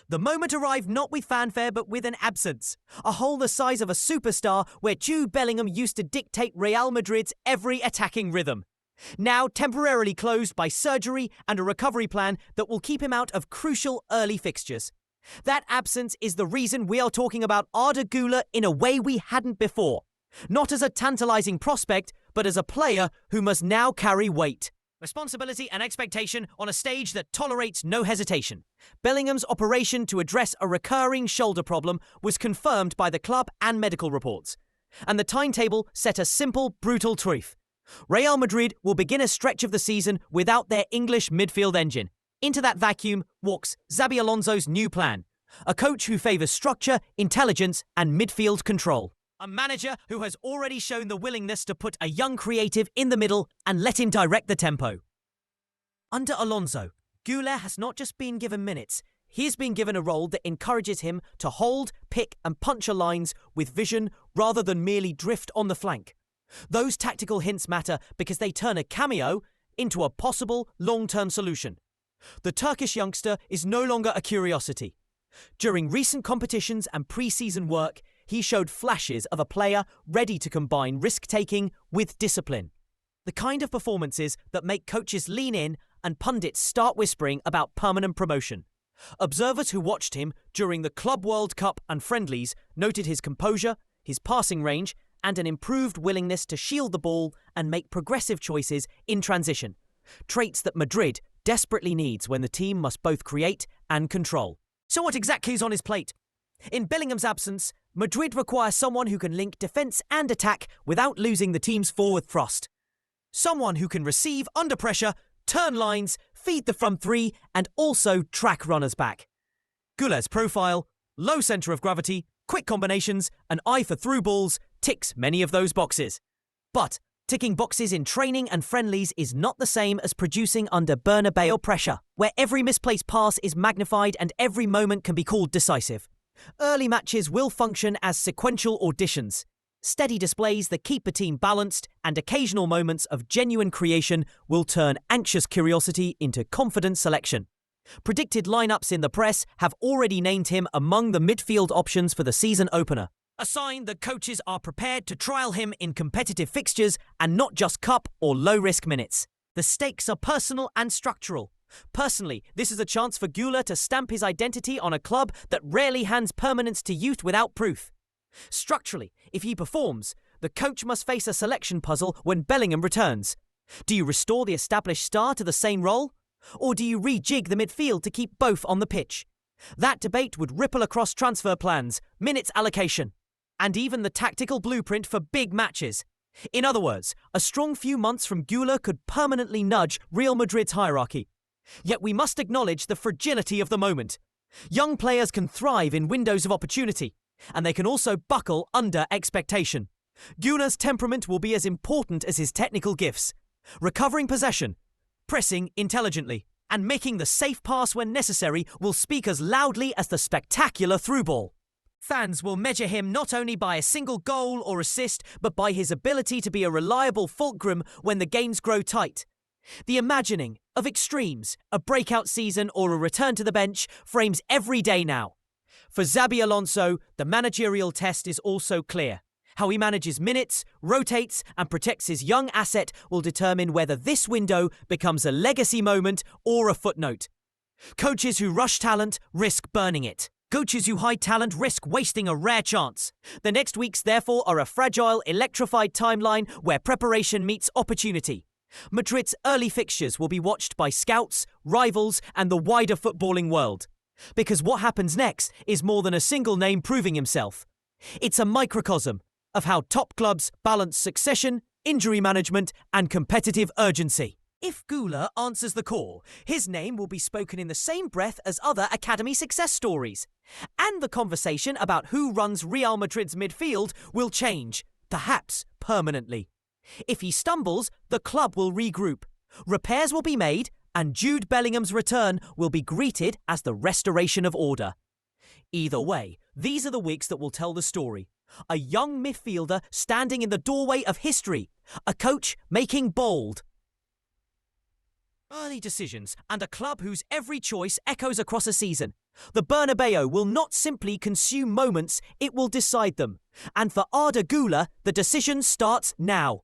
The moment arrived not with fanfare but with an absence. A hole the size of a superstar where Jude Bellingham used to dictate Real Madrid's every attacking rhythm. Now temporarily closed by surgery and a recovery plan that will keep him out of crucial early fixtures. That absence is the reason we are talking about Arda Guler in a way we hadn't before. Not as a tantalising prospect, but as a player who must now carry weight. Responsibility and expectation on a stage that tolerates no hesitation. Bellingham's operation to address a recurring shoulder problem was confirmed by the club and medical reports. And the timetable set a simple, brutal truth. Real Madrid will begin a stretch of the season without their English midfield engine. Into that vacuum walks Xabi Alonso's new plan. A coach who favours structure, intelligence and midfield control. A manager who has already shown the willingness to put a young creative in the middle and let him direct the tempo. Under Alonso, Güler has not just been given minutes, he has been given a role that encourages him to hold, pick and puncture lines with vision rather than merely drift on the flank. Those tactical hints matter because they turn a cameo into a possible long-term solution. The Turkish youngster is no longer a curiosity. During recent competitions and pre-season work, he showed flashes of a player ready to combine risk-taking with discipline. The kind of performances that make coaches lean in and pundits start whispering about permanent promotion. Observers who watched him during the Club World Cup and friendlies noted his composure, his passing range, and an improved willingness to shield the ball and make progressive choices in transition. Traits that Madrid desperately needs when the team must both create and control. So what exactly is on his plate? In Bellingham's absence, Madrid require someone who can link defence and attack without losing the team's forward thrust. Someone who can receive under pressure, turn lines, feed the front three, and also track runners back. Güler's profile, low centre of gravity, quick combinations, an eye for through balls, ticks many of those boxes. But ticking boxes in training and friendlies is not the same as producing under Bernabeu pressure, where every misplaced pass is magnified and every moment can be called decisive. Early matches will function as sequential auditions, steady displays that keep the team balanced, and occasional moments of genuine creation will turn anxious curiosity into confident selection. Predicted lineups in the press have already named him among the midfield options for the season opener. A sign that coaches are prepared to trial him in competitive fixtures and not just cup or low-risk minutes. The stakes are personal and structural. Personally, this is a chance for Güler to stamp his identity on a club that rarely hands permanence to youth without proof. Structurally, if he performs, the coach must face a selection puzzle when Bellingham returns. Do you restore the established star to the same role? Or do you rejig the midfield to keep both on the pitch? That debate would ripple across transfer plans, minutes allocation, and even the tactical blueprint for big matches. In other words, a strong few months from Güler could permanently nudge Real Madrid's hierarchy. Yet we must acknowledge the fragility of the moment. Young players can thrive in windows of opportunity, and they can also buckle under expectation. Güler's temperament will be as important as his technical gifts. Recovering possession, pressing intelligently, and making the safe pass when necessary will speak as loudly as the spectacular through ball. Fans will measure him not only by a single goal or assist, but by his ability to be a reliable fulcrum when the games grow tight. The imagining of extremes, a breakout season or a return to the bench, frames every day now. For Xabi Alonso, the managerial test is also clear. How he manages minutes, rotates and protects his young asset will determine whether this window becomes a legacy moment or a footnote. Coaches who rush talent risk burning it. Coaches who hide talent risk wasting a rare chance. The next weeks, therefore, are a fragile, electrified timeline where preparation meets opportunity. Madrid's early fixtures will be watched by scouts, rivals and the wider footballing world. Because what happens next is more than a single name proving himself. It's a microcosm of how top clubs balance succession, injury management and competitive urgency. If Güler answers the call, his name will be spoken in the same breath as other academy success stories. And the conversation about who runs Real Madrid's midfield will change, perhaps permanently. If he stumbles, the club will regroup. Repairs will be made, and Jude Bellingham's return will be greeted as the restoration of order. Either way, these are the weeks that will tell the story. A young midfielder standing in the doorway of history. A coach making bold early decisions, and a club whose every choice echoes across a season. The Bernabeu will not simply consume moments, it will decide them. And for Arda Guler, the decision starts now.